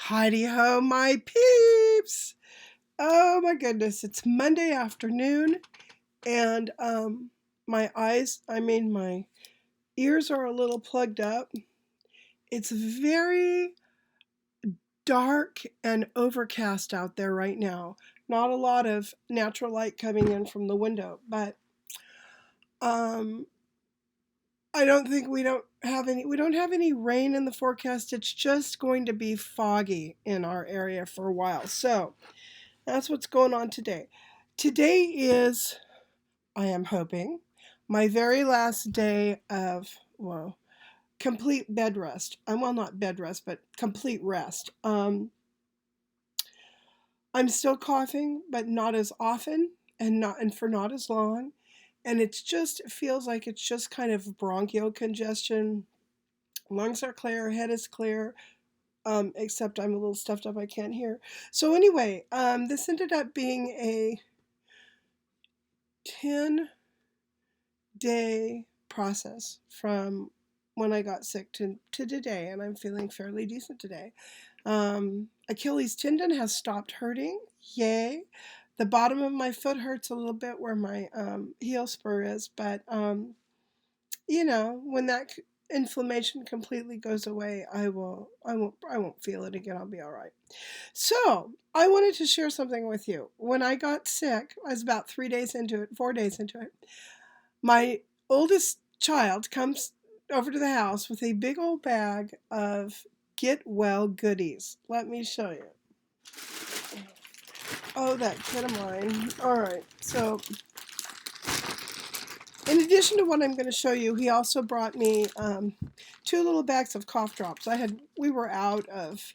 Heidi ho, my peeps! Oh my goodness, it's Monday afternoon, and my ears are a little plugged up. It's very dark and overcast out there right now. Not a lot of natural light coming in from the window, but um, I don't think we don't have any rain in the forecast. It's just going to be foggy in our area for a while. So that's what's going on today. Today is, I am hoping, my very last day of, well, complete bed rest. Well, not bed rest, but complete rest. I'm still coughing, but not as often and for not as long. And it feels like it's just kind of bronchial congestion. Lungs are clear, head is clear, except I'm a little stuffed up, I can't hear. So anyway, this ended up being a 10-day process from when I got sick to today, and I'm feeling fairly decent today. Achilles tendon has stopped hurting. Yay. The bottom of my foot hurts a little bit where my heel spur is, but when that inflammation completely goes away, I won't feel it again. I'll be all right. So, I wanted to share something with you. When I got sick, I was about 4 days into it. My oldest child comes over to the house with a big old bag of get well goodies. Let me show you. Oh, that kid of mine. All right. So, in addition to what I'm going to show you, he also brought me 2 little bags of cough drops. We were out of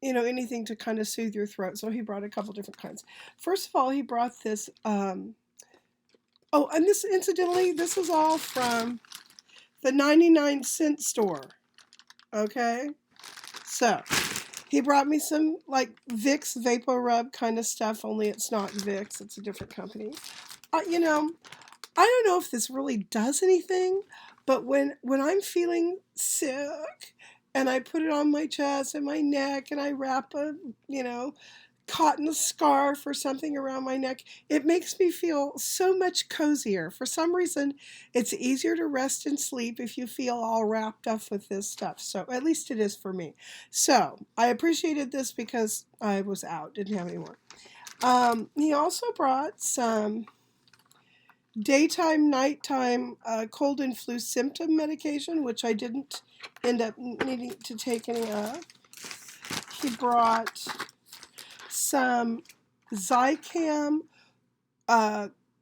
anything to kind of soothe your throat, so he brought a couple different kinds. First of all, he brought this. And this, incidentally, this is all from the 99-cent store. Okay, so he brought me some like Vicks Vapor Rub kind of stuff. Only it's not Vicks; it's a different company. I don't know if this really does anything, but when I'm feeling sick and I put it on my chest and my neck and I wrap a, cotton scarf or something around my neck, it makes me feel so much cozier. For some reason, it's easier to rest and sleep if you feel all wrapped up with this stuff. So at least it is for me. So I appreciated this because I was out, didn't have any more. He also brought some daytime, nighttime cold and flu symptom medication, which I didn't end up needing to take any of. He brought some Zicam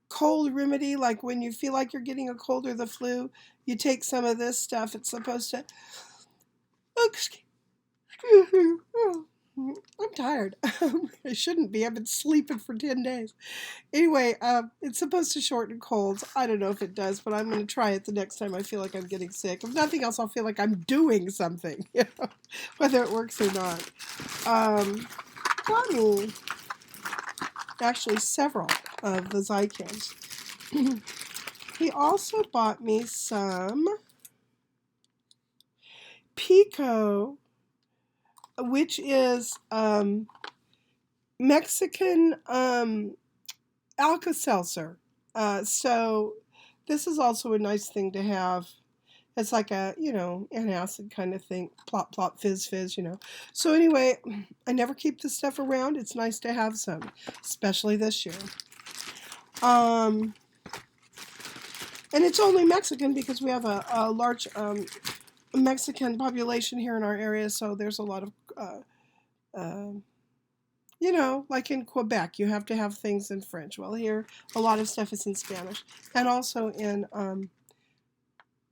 cold remedy, like when you feel like you're getting a cold or the flu, you take some of this stuff. It's supposed to... Oh, excuse me. I'm tired. I shouldn't be. I've been sleeping for 10 days. Anyway, it's supposed to shorten colds. I don't know if it does, but I'm going to try it the next time I feel like I'm getting sick. If nothing else, I'll feel like I'm doing something, whether it works or not. Got me actually several of the Zicams. He also bought me some Pico, which is Mexican Alka-Seltzer. So this is also a nice thing to have. It's like a, an acid kind of thing. Plop, plop, fizz, fizz, So anyway, I never keep this stuff around. It's nice to have some, especially this year. And it's only Mexican because we have a large Mexican population here in our area, so there's a lot of, like in Quebec, you have to have things in French. Well, here, a lot of stuff is in Spanish. And also in,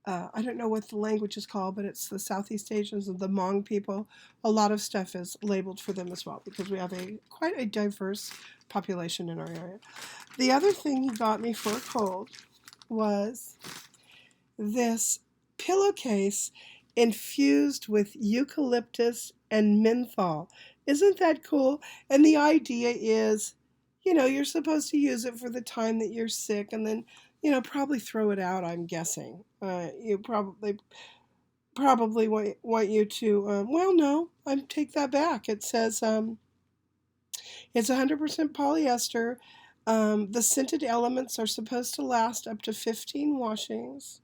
I don't know what the language is called, but it's the Southeast Asians and the Hmong people. A lot of stuff is labeled for them as well because we have quite a diverse population in our area. The other thing he got me for a cold was this pillowcase infused with eucalyptus and menthol. Isn't that cool? And the idea is, you're supposed to use it for the time that you're sick and then, probably throw it out, I'm guessing. You probably probably want you to, well, no, I take that back. It says it's 100% polyester. The scented elements are supposed to last up to 15 washings.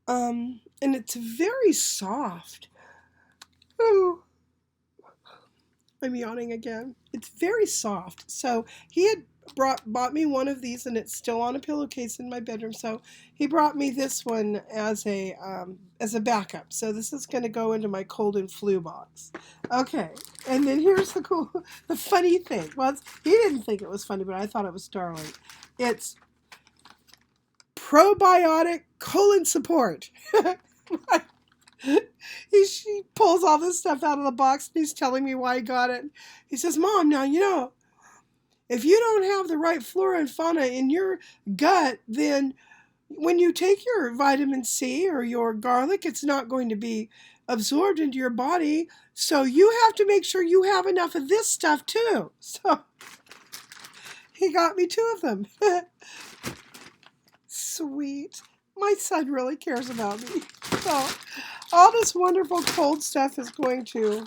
And it's very soft. Oh, I'm yawning again. It's very soft. So he had bought me one of these, and it's still on a pillowcase in my bedroom. So he brought me this one as a backup. So this is going to go into my cold and flu box. Okay, and then here's the funny thing. Well, he didn't think it was funny, but I thought it was darling. It's Probiotic colon support. She pulls all this stuff out of the box and he's telling me why he got it. He says, Mom, now if you don't have the right flora and fauna in your gut, then when you take your vitamin C or your garlic, it's not going to be absorbed into your body. So you have to make sure you have enough of this stuff too. So he got me 2 of them. Sweet. My son really cares about me. So all this wonderful cold stuff is going to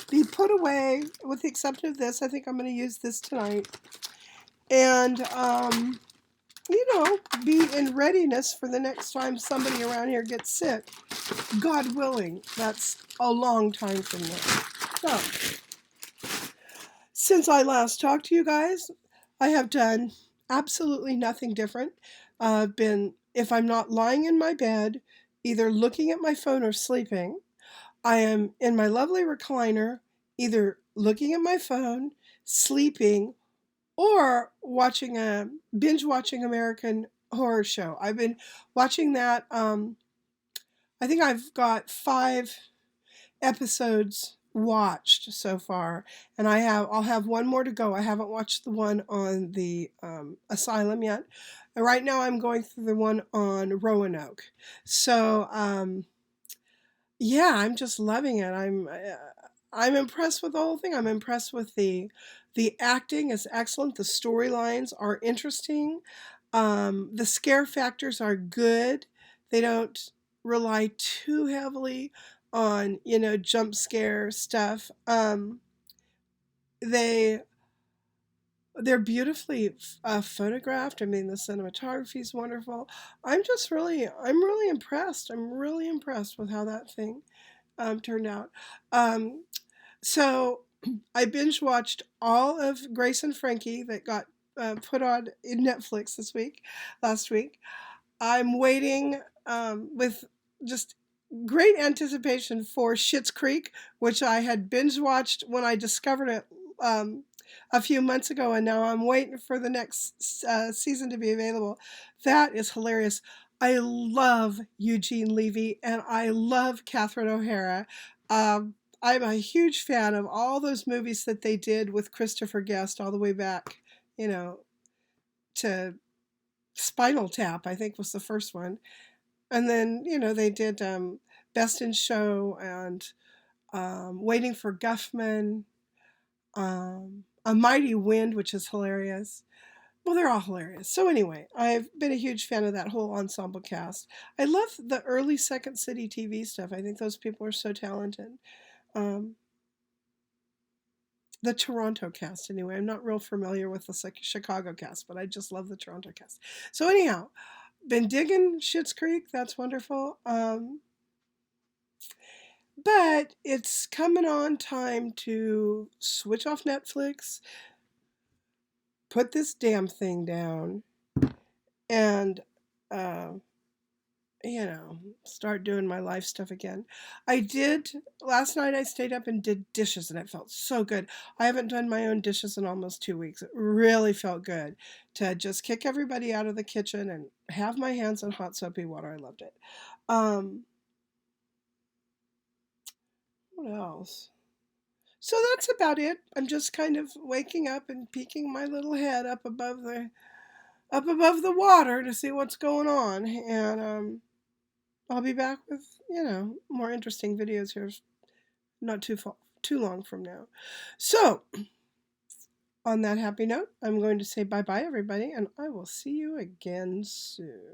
be put away with the exception of this. I think I'm going to use this tonight. And, be in readiness for the next time somebody around here gets sick. God willing, that's a long time from now. So, since I last talked to you guys, I have done absolutely nothing different. I've been, if I'm not lying in my bed, either looking at my phone or sleeping, I am in my lovely recliner, either looking at my phone, sleeping, or binge watching American Horror Show. I've been watching that. I think I've got 5 episodes watched so far, and I'll have one more to go. I haven't watched the one on the asylum yet. And right now I'm going through the one on Roanoke. So yeah, I'm just loving it. I'm impressed with the whole thing. I'm impressed with the acting is excellent. The storylines are interesting. The scare factors are good. They don't rely too heavily on jump scare stuff. They're beautifully photographed. I mean, the cinematography is wonderful. I'm really impressed. I'm really impressed with how that thing turned out. So I binge watched all of Grace and Frankie that got put on in Netflix last week. I'm waiting with just great anticipation for Schitt's Creek, which I had binge watched when I discovered it a few months ago, and now I'm waiting for the next season to be available. That is hilarious. I love Eugene Levy, and I love Catherine O'Hara. I'm a huge fan of all those movies that they did with Christopher Guest all the way back, to Spinal Tap, I think was the first one. And then, they did Best in Show and Waiting for Guffman, A Mighty Wind, which is hilarious. Well, they're all hilarious. So anyway, I've been a huge fan of that whole ensemble cast. I love the early Second City TV stuff. I think those people are so talented. The Toronto cast, anyway. I'm not real familiar with the Chicago cast, but I just love the Toronto cast. So anyhow, been digging Schitt's Creek. That's wonderful. But it's coming on time to switch off Netflix, put this damn thing down, and start doing my life stuff again. Last night I stayed up and did dishes, and it felt so good. I haven't done my own dishes in almost 2 weeks. It really felt good to just kick everybody out of the kitchen and have my hands in hot soapy water. I loved it. What else? So that's about it. I'm just kind of waking up and peeking my little head up above the water to see what's going on, and I'll be back with more interesting videos here, not too long from now. So on that happy note, I'm going to say bye bye everybody, and I will see you again soon.